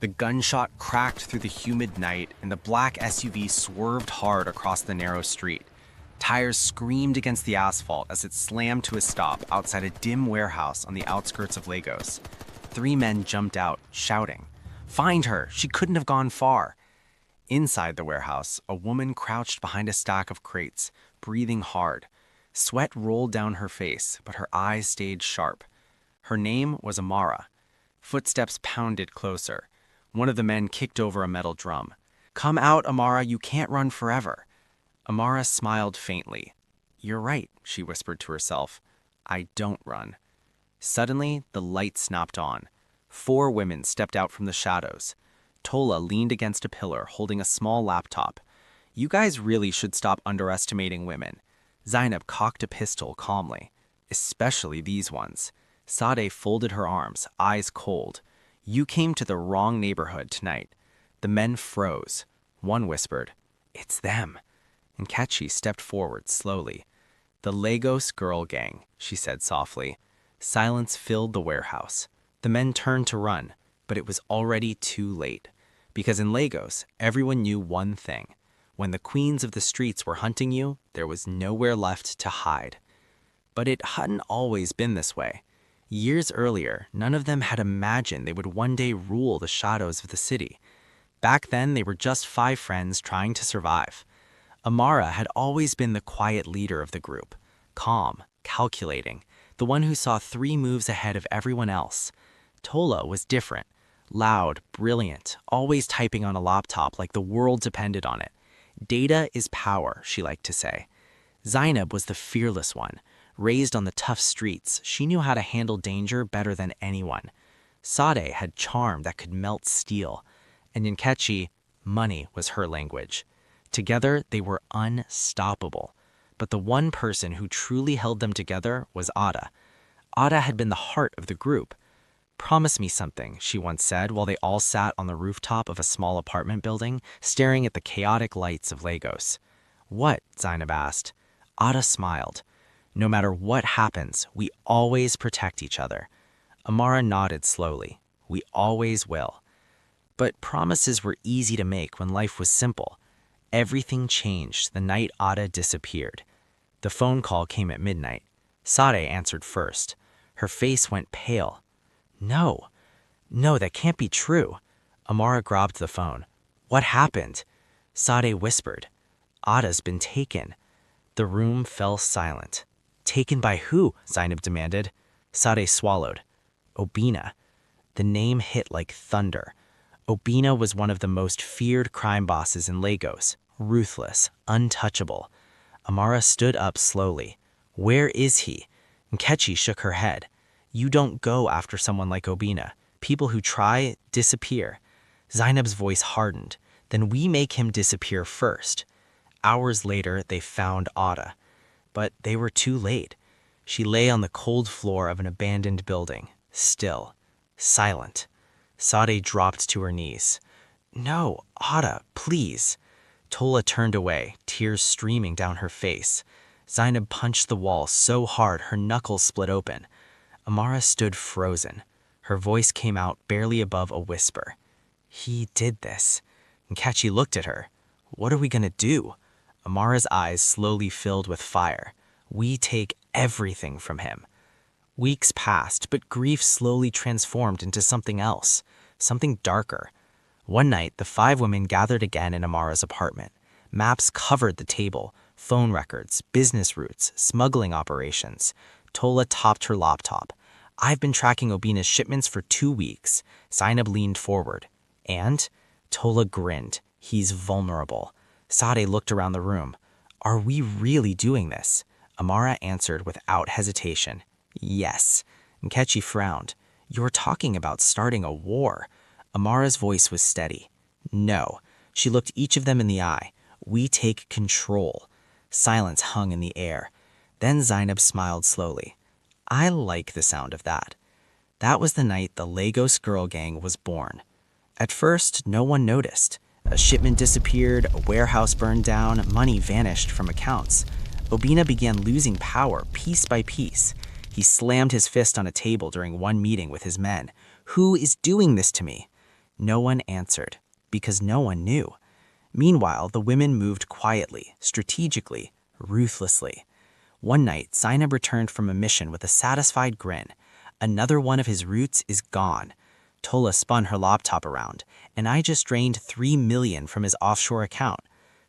The gunshot cracked through the humid night, and the black SUV swerved hard across the narrow street. Tires screamed against the asphalt as it slammed to a stop outside a dim warehouse on the outskirts of Lagos. 3 men jumped out, shouting, "Find her! She couldn't have gone far!" Inside the warehouse, a woman crouched behind a stack of crates, breathing hard. Sweat rolled down her face, but her eyes stayed sharp. Her name was Amara. Footsteps pounded closer. One of the men kicked over a metal drum. "Come out, Amara, you can't run forever." Amara smiled faintly. "You're right," she whispered to herself. "I don't run." Suddenly, the light snapped on. 4 women stepped out from the shadows. Tola leaned against a pillar, holding a small laptop. "You guys really should stop underestimating women." Zainab cocked a pistol calmly. "Especially these ones." Sade folded her arms, eyes cold. "You came to the wrong neighborhood tonight." The men froze. One whispered, "It's them." And Nkechi stepped forward slowly. "The Lagos Girl Gang," she said softly. Silence filled the warehouse. The men turned to run, but it was already too late. Because in Lagos, everyone knew one thing. When the queens of the streets were hunting you, there was nowhere left to hide. But it hadn't always been this way. Years earlier, none of them had imagined they would one day rule the shadows of the city. Back then, they were just 5 friends trying to survive. Amara had always been the quiet leader of the group, calm, calculating, the one who saw 3 moves ahead of everyone else. Tola was different, loud, brilliant, always typing on a laptop like the world depended on it. Data is power, she liked to say. Zainab was the fearless one. Raised on the tough streets, she knew how to handle danger better than anyone. Sade had charm that could melt steel. And Nkechi, money was her language. Together, they were unstoppable. But the one person who truly held them together was Ada. Ada had been the heart of the group. "Promise me something," she once said while they all sat on the rooftop of a small apartment building, staring at the chaotic lights of Lagos. "What?" Zainab asked. Ada smiled. "No matter what happens, we always protect each other." Amara nodded slowly. "We always will." But promises were easy to make when life was simple. Everything changed the night Ada disappeared. The phone call came at midnight. Sade answered first. Her face went pale. No, that can't be true." Amara grabbed the phone. "What happened?" Sade whispered. "Ada's been taken." The room fell silent. "Taken by who?" Zainab demanded. Sade swallowed. "Obina." The name hit like thunder. Obina was one of the most feared crime bosses in Lagos, ruthless, untouchable. Amara stood up slowly. "Where is he?" Nkechi shook her head. "You don't go after someone like Obina. People who try disappear." Zainab's voice hardened. "Then we make him disappear first." Hours later, they found Ada. But they were too late. She lay on the cold floor of an abandoned building, still, silent. Sade dropped to her knees. "No, Ada, please." Tola turned away, tears streaming down her face. Zainab punched the wall so hard her knuckles split open. Amara stood frozen. Her voice came out barely above a whisper. "He did this." Nkechi looked at her. "What are we gonna do?" Amara's eyes slowly filled with fire. "We take everything from him." Weeks passed, but grief slowly transformed into something else, something darker. One night, the 5 women gathered again in Amara's apartment. Maps covered the table, phone records, business routes, smuggling operations. Tola topped her laptop. "I've been tracking Obina's shipments for 2 weeks. Zainab leaned forward. "And?" Tola grinned. "He's vulnerable." Sade looked around the room. "Are we really doing this?" Amara answered without hesitation. "Yes." Nkechi frowned. "You're talking about starting a war." Amara's voice was steady. "No." She looked each of them in the eye. "We take control." Silence hung in the air. Then Zainab smiled slowly. "I like the sound of that." That was the night the Lagos Girl Gang was born. At first, no one noticed. A shipment disappeared, a warehouse burned down, money vanished from accounts. Obina began losing power piece by piece. He slammed his fist on a table during one meeting with his men. "Who is doing this to me?" No one answered, because no one knew. Meanwhile, the women moved quietly, strategically, ruthlessly. One night, Zainab returned from a mission with a satisfied grin. Another one of his roots is gone. Tola spun her laptop around, and I just drained 3 million from his offshore account.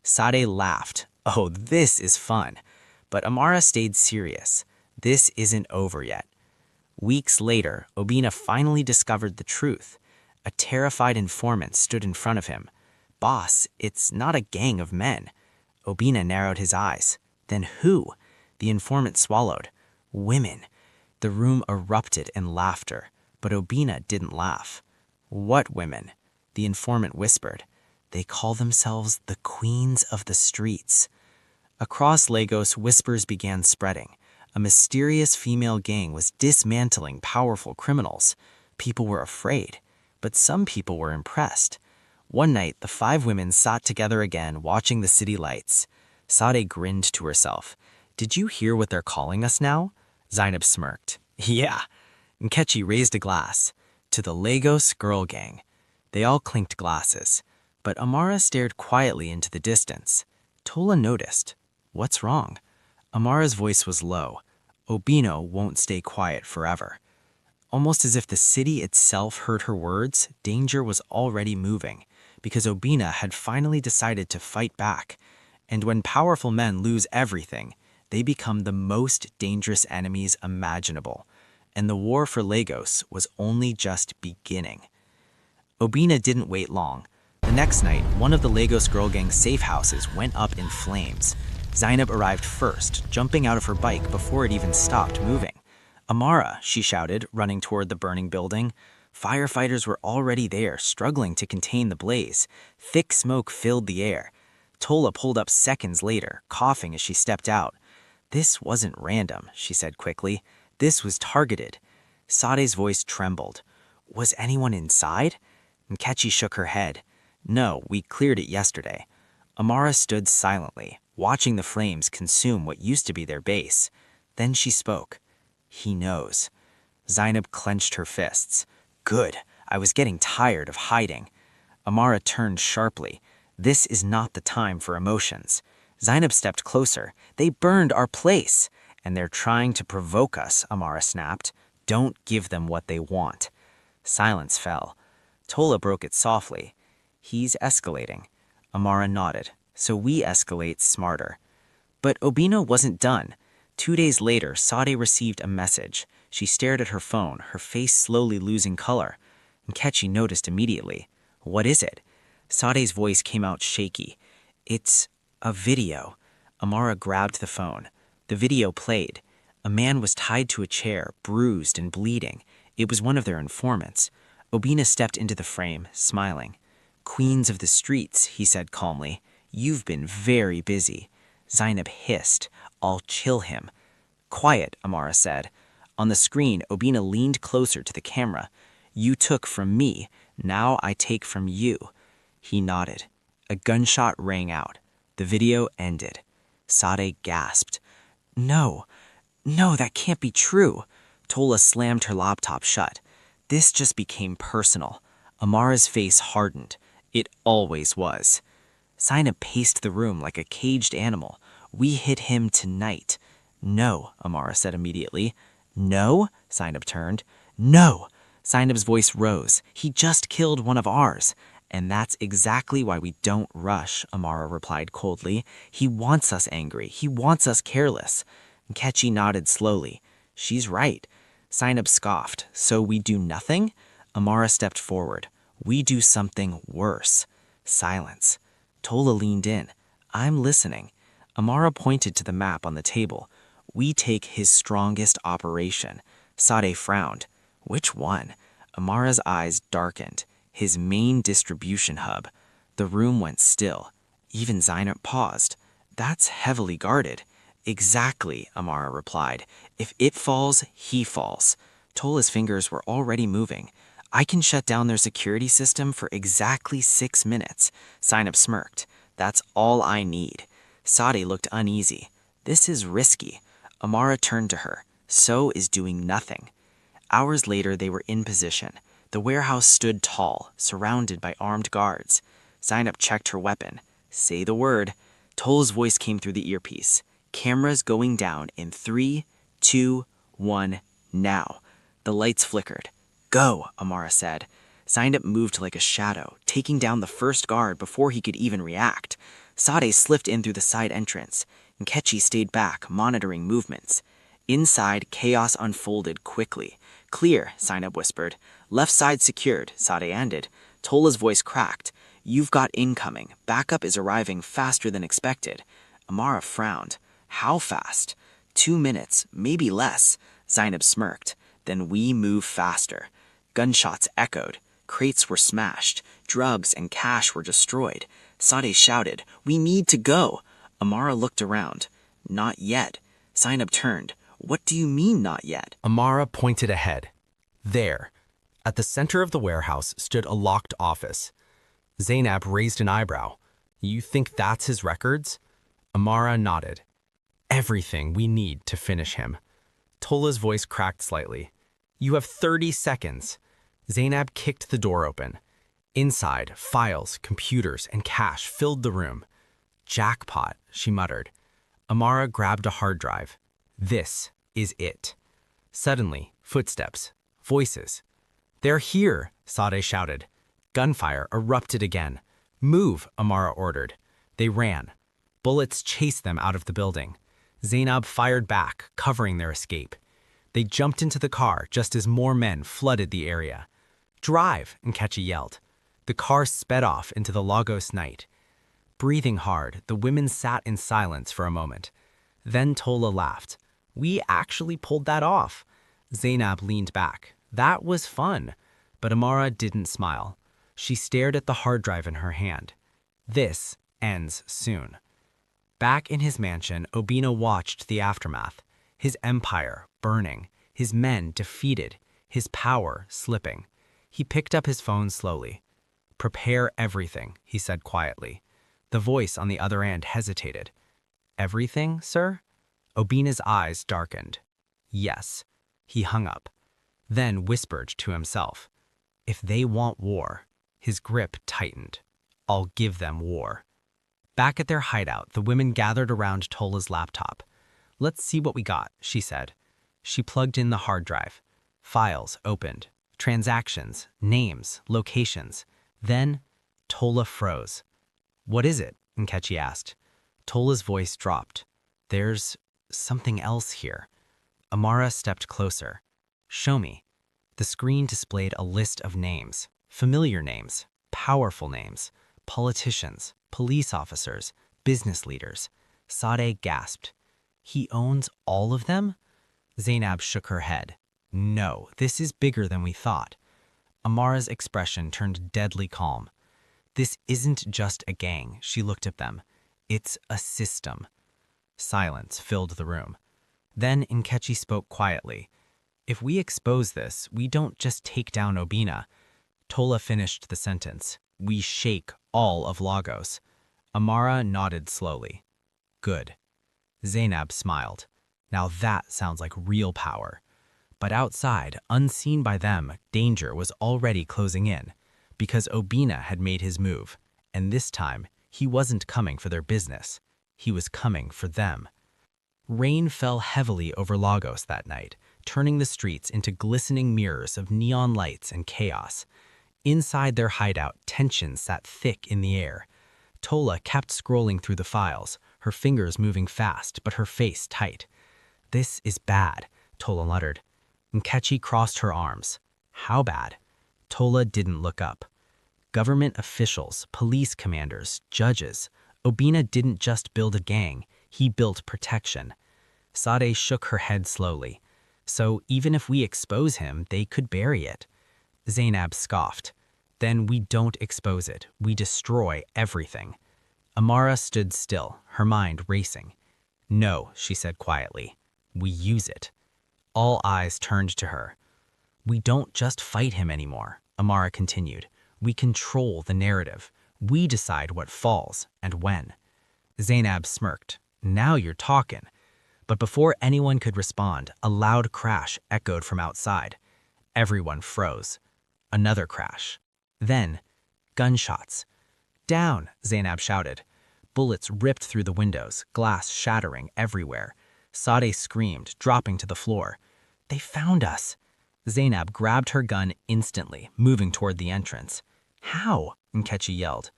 Sade laughed. Oh, this is fun. But Amara stayed serious. This isn't over yet. Weeks later, Obina finally discovered the truth. A terrified informant stood in front of him. Boss, it's not a gang of men. Obina narrowed his eyes. Then who? The informant swallowed. Women. The room erupted in laughter, but Obina didn't laugh. What women? The informant whispered. They call themselves the Queens of the Streets. Across Lagos, whispers began spreading. A mysterious female gang was dismantling powerful criminals. People were afraid, but some people were impressed. One night, the 5 women sat together again, watching the city lights. Sade grinned to herself. Did you hear what they're calling us now? Zainab smirked. Yeah. Nkechi raised a glass. To the Lagos Girl Gang. They all clinked glasses. But Amara stared quietly into the distance. Tola noticed. What's wrong? Amara's voice was low. Obino won't stay quiet forever. Almost as if the city itself heard her words, danger was already moving, because Obina had finally decided to fight back. And when powerful men lose everything, they become the most dangerous enemies imaginable. And the war for Lagos was only just beginning. Obina didn't wait long. The next night, one of the Lagos Girl Gang's safe houses went up in flames. Zainab arrived first, jumping out of her bike before it even stopped moving. Amara, she shouted, running toward the burning building. Firefighters were already there, struggling to contain the blaze. Thick smoke filled the air. Tola pulled up seconds later, coughing as she stepped out. This wasn't random, she said quickly. This was targeted. Sade's voice trembled. Was anyone inside? Nkechi shook her head. No, we cleared it yesterday. Amara stood silently, watching the flames consume what used to be their base. Then she spoke. He knows. Zainab clenched her fists. Good. I was getting tired of hiding. Amara turned sharply. This is not the time for emotions. Zainab stepped closer. They burned our place. And they're trying to provoke us, Amara snapped. Don't give them what they want. Silence fell. Tola broke it softly. He's escalating. Amara nodded. So we escalate smarter. But Obino wasn't done. 2 days later, Sade received a message. She stared at her phone, her face slowly losing color. Nkechi noticed immediately. What is it? Sade's voice came out shaky. It's a video. Amara grabbed the phone. The video played. A man was tied to a chair, bruised and bleeding. It was one of their informants. Obina stepped into the frame, smiling. Queens of the Streets, he said calmly. You've been very busy. Zainab hissed. I'll chill him. Quiet, Amara said. On the screen, Obina leaned closer to the camera. You took from me. Now I take from you. He nodded. A gunshot rang out. The video ended. Sade gasped. No, that can't be true. Tola slammed her laptop shut. This just became personal. Amara's face hardened. It always was. Zainab paced the room like a caged animal. We hit him tonight. No, Amara said immediately. No? Zainab turned. No! Zainab's voice rose. He just killed one of ours. And that's exactly why we don't rush, Amara replied coldly. He wants us angry. He wants us careless. Nkechi nodded slowly. She's right. Zainab scoffed. So we do nothing? Amara stepped forward. We do something worse. Silence. Tola leaned in. I'm listening. Amara pointed to the map on the table. We take his strongest operation. Sade frowned. Which one? Amara's eyes darkened. His main distribution hub. The room went still. Even Zainab paused. That's heavily guarded. Exactly, Amara replied. If it falls, he falls. Tola's fingers were already moving. I can shut down their security system for exactly 6 minutes. Zainab smirked. That's all I need. Sade looked uneasy. This is risky. Amara turned to her. So is doing nothing. Hours later, they were in position. The warehouse stood tall, surrounded by armed guards. Zainab checked her weapon. Say the word. Tola's voice came through the earpiece. Cameras going down in 3, 2, 1, now. The lights flickered. Go, Amara said. Zainab moved like a shadow, taking down the first guard before he could even react. Sade slipped in through the side entrance. Nkechi stayed back, monitoring movements. Inside, chaos unfolded quickly. Clear, Zainab whispered. Left side secured, Sade ended. Tola's voice cracked. You've got incoming. Backup is arriving faster than expected. Amara frowned. How fast? 2 minutes, maybe less. Zainab smirked. Then we move faster. Gunshots echoed. Crates were smashed. Drugs and cash were destroyed. Sade shouted, We need to go. Amara looked around. Not yet. Zainab turned. What do you mean, not yet? Amara pointed ahead. There, at the center of the warehouse, stood a locked office. Zainab raised an eyebrow. You think that's his records? Amara nodded. Everything we need to finish him. Tola's voice cracked slightly. You have 30 seconds. Zainab kicked the door open. Inside, files, computers, and cash filled the room. Jackpot, she muttered. Amara grabbed a hard drive. This is it. Suddenly, footsteps, voices. They're here, Sade shouted. Gunfire erupted again. Move, Amara ordered. They ran. Bullets chased them out of the building. Zainab fired back, covering their escape. They jumped into the car just as more men flooded the area. Drive, Nkechi yelled. The car sped off into the Lagos night. Breathing hard, the women sat in silence for a moment. Then Tola laughed. We actually pulled that off. Zainab leaned back. That was fun. But Amara didn't smile. She stared at the hard drive in her hand. This ends soon. Back in his mansion, Obina watched the aftermath. His empire burning, his men defeated, his power slipping. He picked up his phone slowly. Prepare everything, he said quietly. The voice on the other end hesitated. Everything, sir? Obina's eyes darkened. Yes. He hung up. Then whispered to himself. If they want war, his grip tightened. I'll give them war. Back at their hideout, the women gathered around Tola's laptop. Let's see what we got, she said. She plugged in the hard drive. Files opened. Transactions, names, locations. Then, Tola froze. What is it? Nkechi asked. Tola's voice dropped. There's something else here. Amara stepped closer. Show me. The screen displayed a list of names. Familiar names, powerful names, politicians, police officers, business leaders. Sade gasped. He owns all of them? Zainab shook her head. No, this is bigger than we thought. Amara's expression turned deadly calm. This isn't just a gang, she looked at them. It's a system. Silence filled the room. Then Nkechi spoke quietly. If we expose this, we don't just take down Obina. Tola finished the sentence. We shake all of Lagos. Amara nodded slowly. Good. Zainab smiled. Now that sounds like real power. But outside, unseen by them, danger was already closing in, because Obina had made his move, and this time, he wasn't coming for their business. He was coming for them. Rain fell heavily over Lagos that night, turning the streets into glistening mirrors of neon lights and chaos. Inside their hideout, tension sat thick in the air. Tola kept scrolling through the files, her fingers moving fast, but her face tight. This is bad, Tola muttered. Nkechi crossed her arms. How bad? Tola didn't look up. Government officials, police commanders, judges. Obina didn't just build a gang, he built protection. Sade shook her head slowly. So even if we expose him, they could bury it. Zainab scoffed. Then we don't expose it, we destroy everything. Amara stood still, her mind racing. No, she said quietly. We use it. All eyes turned to her. We don't just fight him anymore, Amara continued. We control the narrative. We decide what falls and when. Zainab smirked. Now you're talking. But before anyone could respond, a loud crash echoed from outside. Everyone froze. Another crash. Then, gunshots. Down, Zainab shouted. Bullets ripped through the windows, glass shattering everywhere. Sadeh screamed, dropping to the floor. They found us. Zainab grabbed her gun instantly, moving toward the entrance. How? Nkechi yelled.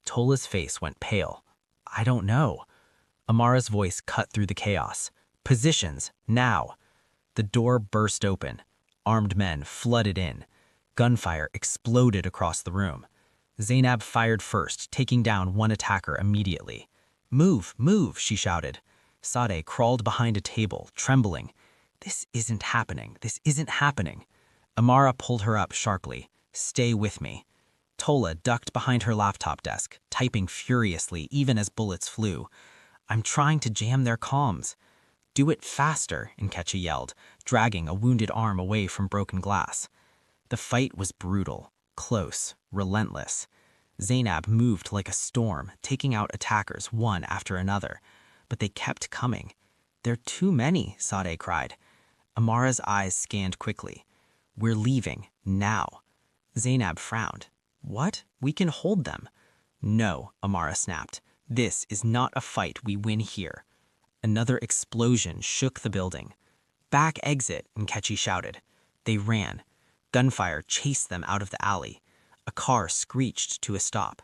Tola's face went pale. I don't know. Amara's voice cut through the chaos. Positions, now. The door burst open. Armed men flooded in. Gunfire exploded across the room. Zainab fired first, taking down one attacker immediately. Move, move, she shouted. Sadeh crawled behind a table, trembling. This isn't happening. This isn't happening. Amara pulled her up sharply. Stay with me. Tola ducked behind her laptop desk, typing furiously even as bullets flew. I'm trying to jam their comms. Do it faster, Nkechi yelled, dragging a wounded arm away from broken glass. The fight was brutal, close, relentless. Zainab moved like a storm, taking out attackers one after another. But they kept coming. They're too many, Sadeh cried. Amara's eyes scanned quickly. We're leaving, now. Zainab frowned. What? We can hold them. No, Amara snapped. This is not a fight we win here. Another explosion shook the building. Back exit, Nkechi shouted. They ran. Gunfire chased them out of the alley. A car screeched to a stop.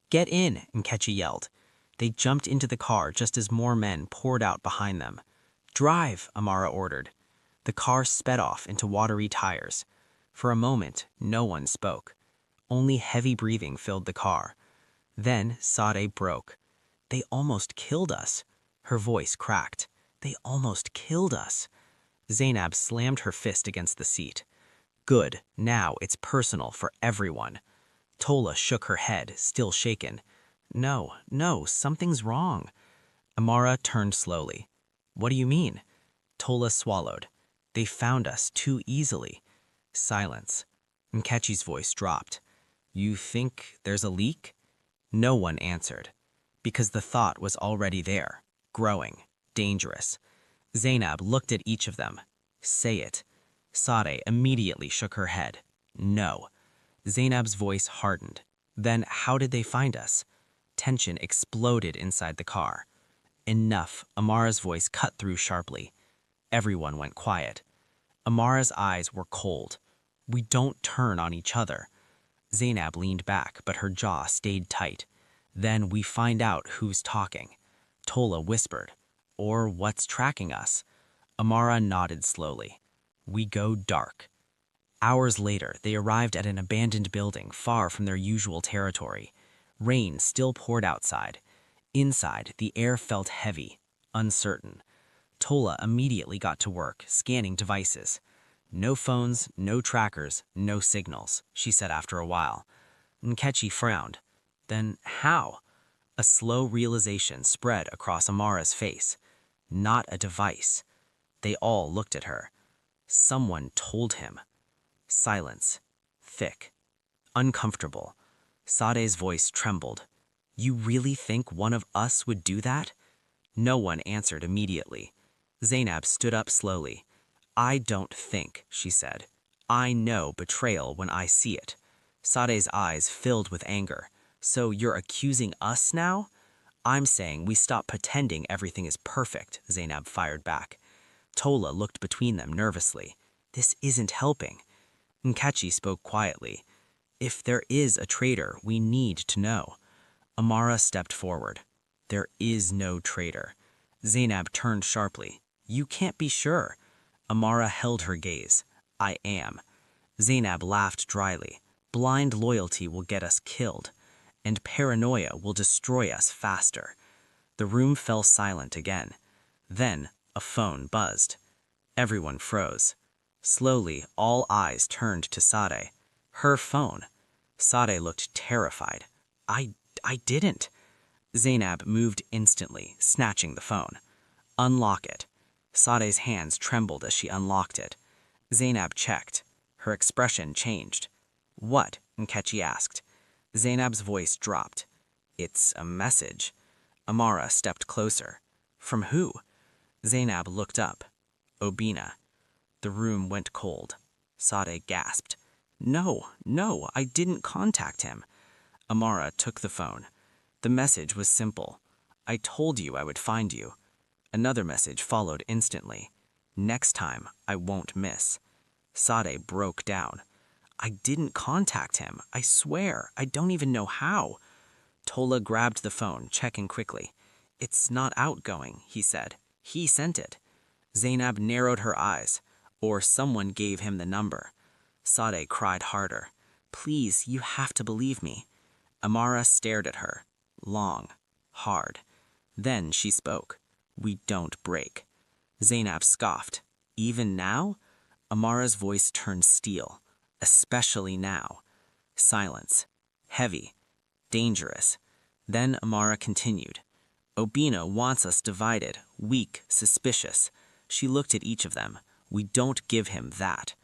Get in, Nkechi yelled. They jumped into the car just as more men poured out behind them. Drive, Amara ordered. The car sped off into watery tires. For a moment, no one spoke. Only heavy breathing filled the car. Then Sadeh broke. They almost killed us. Her voice cracked. They almost killed us. Zainab slammed her fist against the seat. Good, now it's personal for everyone. Tola shook her head, still shaken. No, no, something's wrong. Amara turned slowly. What do you mean? Tola swallowed. They found us too easily. Silence. Nkechi's voice dropped. You think there's a leak? No one answered, because the thought was already there, growing, dangerous. Zainab looked at each of them. Say it. Sadeh immediately shook her head. No. Zainab's voice hardened. Then how did they find us? Tension exploded inside the car. Enough, Amara's voice cut through sharply. Everyone went quiet. Amara's eyes were cold. We don't turn on each other. Zainab leaned back, but her jaw stayed tight. Then we find out who's talking. Tola whispered. Or what's tracking us? Amara nodded slowly. We go dark. Hours later, they arrived at an abandoned building far from their usual territory. Rain still poured outside. Inside, the air felt heavy, uncertain. Tola immediately got to work, scanning devices. No phones, no trackers, no signals, she said after a while. Nkechi frowned. Then how? A slow realization spread across Amara's face. Not a device. They all looked at her. Someone told him. Silence. Thick. Uncomfortable. Sadeh's voice trembled. You really think one of us would do that? No one answered immediately. Zainab stood up slowly. I don't think, she said. I know betrayal when I see it. Sadeh's eyes filled with anger. So you're accusing us now? I'm saying we stop pretending everything is perfect, Zainab fired back. Tola looked between them nervously. This isn't helping. Nkechi spoke quietly. If there is a traitor, we need to know. Amara stepped forward. There is no traitor. Zainab turned sharply. You can't be sure. Amara held her gaze. I am. Zainab laughed dryly. Blind loyalty will get us killed, and paranoia will destroy us faster. The room fell silent again. Then a phone buzzed. Everyone froze. Slowly, all eyes turned to Sadeh. Her phone. Sadeh looked terrified. I didn't. Zainab moved instantly, snatching the phone. Unlock it. Sadeh's hands trembled as she unlocked it. Zainab checked. Her expression changed. What? Nkechi asked. Zainab's voice dropped. It's a message. Amara stepped closer. From who? Zainab looked up. Obina. The room went cold. Sadeh gasped. No, I didn't contact him. Amara took the phone. The message was simple. I told you I would find you. Another message followed instantly. Next time, I won't miss. Sade broke down. I didn't contact him. I swear, I don't even know how. Tola grabbed the phone, checking quickly. It's not outgoing, he said. He sent it. Zainab narrowed her eyes. Or someone gave him the number. Sade cried harder. Please, you have to believe me. Amara stared at her. Long. Hard. Then she spoke. We don't break. Zainab scoffed. Even now? Amara's voice turned steel. Especially now. Silence. Heavy. Dangerous. Then Amara continued. Obina wants us divided, weak, suspicious. She looked at each of them. We don't give him that.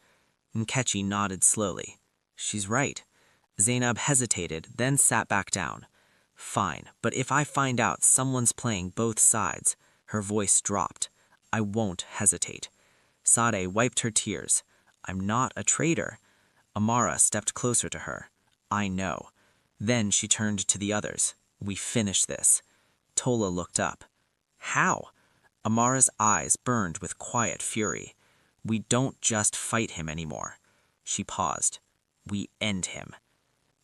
Nkechi nodded slowly. She's right. Zainab hesitated, then sat back down. Fine, but if I find out someone's playing both sides, her voice dropped. I won't hesitate. Sade wiped her tears. I'm not a traitor. Amara stepped closer to her. I know. Then she turned to the others. We finish this. Tola looked up. How? Amara's eyes burned with quiet fury. We don't just fight him anymore. She paused. We end him.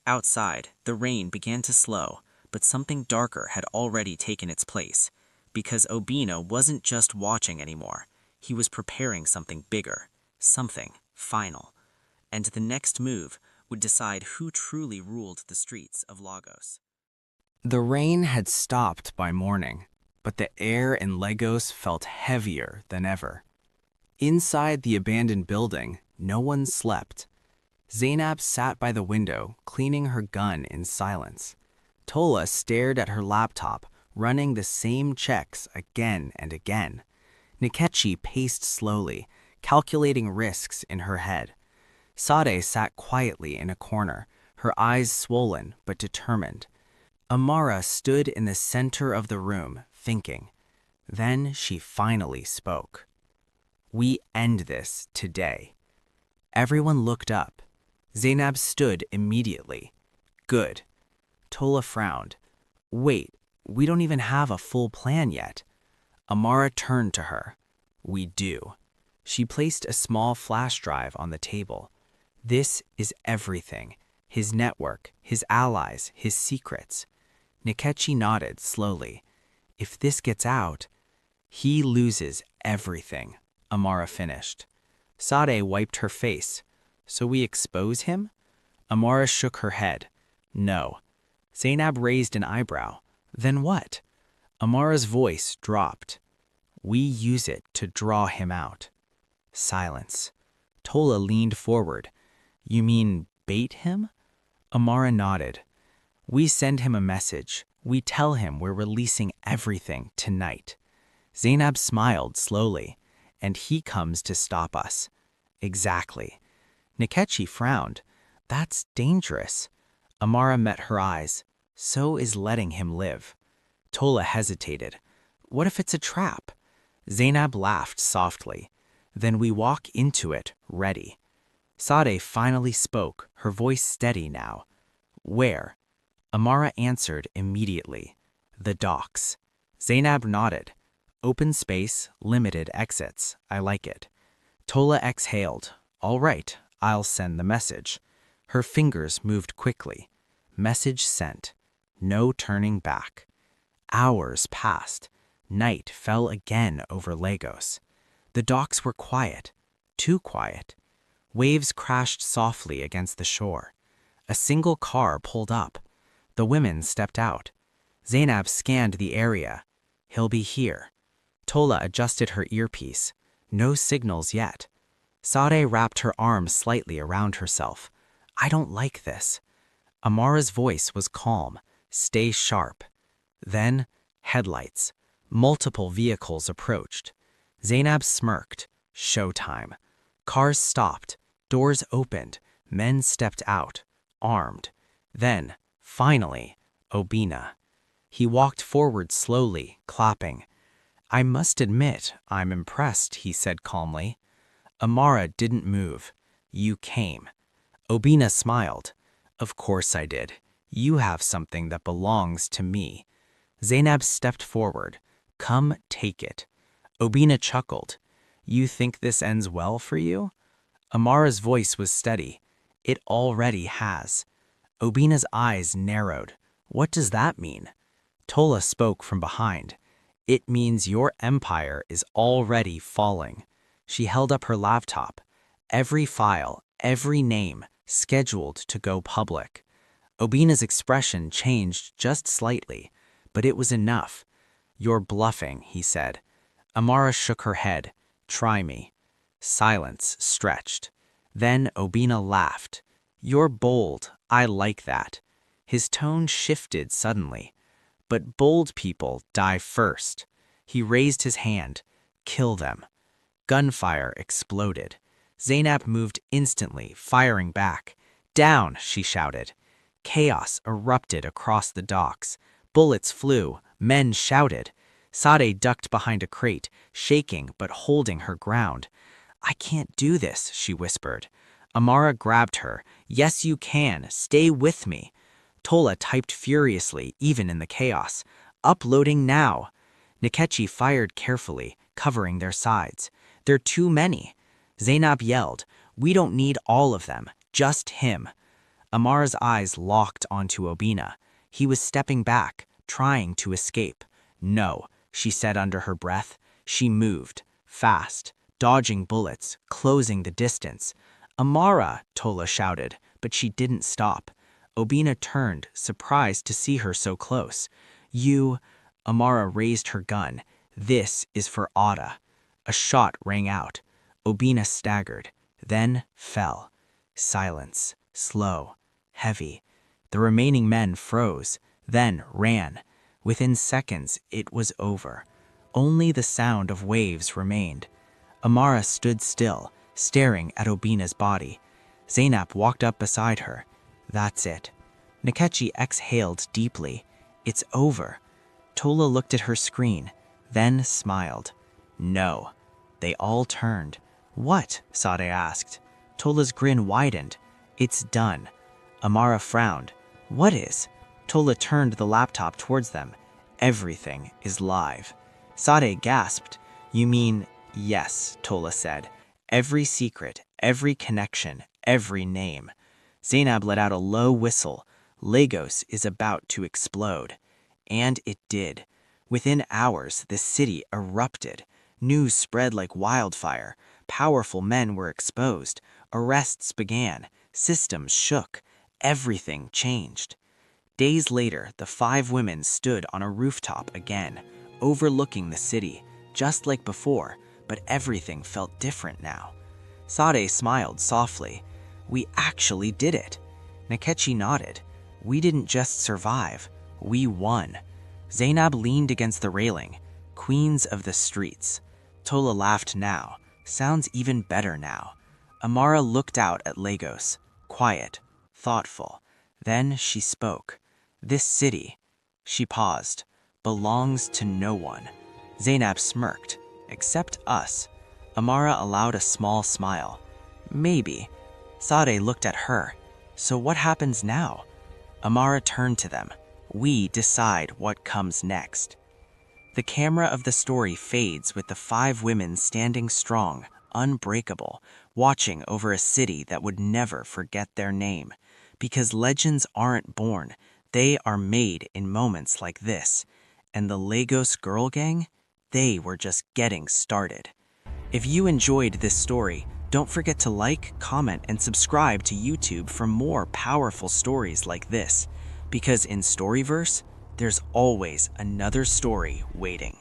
Outside, the rain began to slow, but something darker had already taken its place. Because Obina wasn't just watching anymore. He was preparing something bigger, something final. And the next move would decide who truly ruled the streets of Lagos. The rain had stopped by morning, but the air in Lagos felt heavier than ever. Inside the abandoned building, no one slept. Zainab sat by the window, cleaning her gun in silence. Tola stared at her laptop, running the same checks again and again. Nkechi paced slowly, calculating risks in her head. Sade sat quietly in a corner, her eyes swollen but determined. Amara stood in the center of the room, thinking. Then she finally spoke. We end this today. Everyone looked up. Zainab stood immediately. Good. Tola frowned. Wait, we don't even have a full plan yet. Amara turned to her. We do. She placed a small flash drive on the table. This is everything. His network, his allies, his secrets. Nkechi nodded slowly. If this gets out, he loses everything, Amara finished. Sade wiped her face. So we expose him? Amara shook her head. No. Zainab raised an eyebrow. Then what? Amara's voice dropped. We use it to draw him out. Silence. Tola leaned forward. You mean bait him? Amara nodded. We send him a message. We tell him we're releasing everything tonight. Zainab smiled slowly. And he comes to stop us. Exactly. Nkechi frowned. That's dangerous. Amara met her eyes. So is letting him live. Tola hesitated. What if it's a trap? Zainab laughed softly. Then we walk into it, ready. Sade finally spoke, her voice steady now. Where? Amara answered immediately. The docks. Zainab nodded. Open space, limited exits. I like it. Tola exhaled. All right, I'll send the message. Her fingers moved quickly. Message sent. No turning back. Hours passed. Night fell again over Lagos. The docks were quiet. Too quiet. Waves crashed softly against the shore. A single car pulled up. The women stepped out. Zainab scanned the area. He'll be here. Tola adjusted her earpiece. No signals yet. Sade wrapped her arm slightly around herself. I don't like this. Amara's voice was calm. Stay sharp. Then, headlights. Multiple vehicles approached. Zainab smirked. Showtime. Cars stopped. Doors opened. Men stepped out, armed. Then, finally, Obina. He walked forward slowly, clapping. I must admit, I'm impressed, he said calmly. Amara didn't move. You came. Obina smiled. Of course I did. You have something that belongs to me. Zainab stepped forward. Come take it. Obina chuckled. You think this ends well for you? Amara's voice was steady. It already has. Obina's eyes narrowed. What does that mean? Tola spoke from behind. It means your empire is already falling. She held up her laptop. Every file, every name, scheduled to go public. Obina's expression changed just slightly, but it was enough. You're bluffing, he said. Amara shook her head. Try me. Silence stretched. Then Obina laughed. You're bold. I like that. His tone shifted suddenly. But bold people die first. He raised his hand. Kill them. Gunfire exploded. Zainab moved instantly, firing back. Down, she shouted. Chaos erupted across the docks. Bullets flew. Men shouted. Sade ducked behind a crate, shaking but holding her ground. I can't do this, she whispered. Amara grabbed her. Yes, you can. Stay with me. Tola typed furiously, even in the chaos. Uploading now. Nkechi fired carefully, covering their sides. They're too many. Zainab yelled, We don't need all of them, just him. Amara's eyes locked onto Obina. He was stepping back, trying to escape. No, she said under her breath. She moved, fast, dodging bullets, closing the distance. Amara, Tola shouted, but she didn't stop. Obina turned, surprised to see her so close. You... Amara raised her gun. This is for Ada. A shot rang out. Obina staggered, then fell. Silence, slow, heavy. The remaining men froze, then ran. Within seconds, it was over. Only the sound of waves remained. Amara stood still, staring at Obina's body. Zainab walked up beside her. That's it. Nkechi exhaled deeply. It's over. Tola looked at her screen, then smiled. No. They all turned. What? Sade asked. Tola's grin widened. It's done. Amara frowned. What is? Tola turned the laptop towards them. Everything is live. Sade gasped. You mean... Yes, Tola said. Every secret, every connection, every name. Zainab let out a low whistle. Lagos is about to explode. And it did. Within hours, the city erupted. News spread like wildfire. Powerful men were exposed. Arrests began. Systems shook. Everything changed. Days later, the 5 women stood on a rooftop again, overlooking the city, just like before, but everything felt different now. Sade smiled softly. We actually did it. Nkechi nodded. We didn't just survive. We won. Zainab leaned against the railing. Queens of the streets. Tola laughed now. Sounds even better now. Amara looked out at Lagos. Quiet. Thoughtful. Then she spoke. This city, she paused, belongs to no one. Zainab smirked. Except us. Amara allowed a small smile. Maybe. Sade looked at her. So what happens now? Amara turned to them. We decide what comes next. The camera of the story fades with the 5 women standing strong, unbreakable, watching over a city that would never forget their name. Because legends aren't born, they are made in moments like this. And the Lagos Girl Gang? They were just getting started. If you enjoyed this story, don't forget to like, comment, and subscribe to YouTube for more powerful stories like this. Because in Storyverse, there's always another story waiting.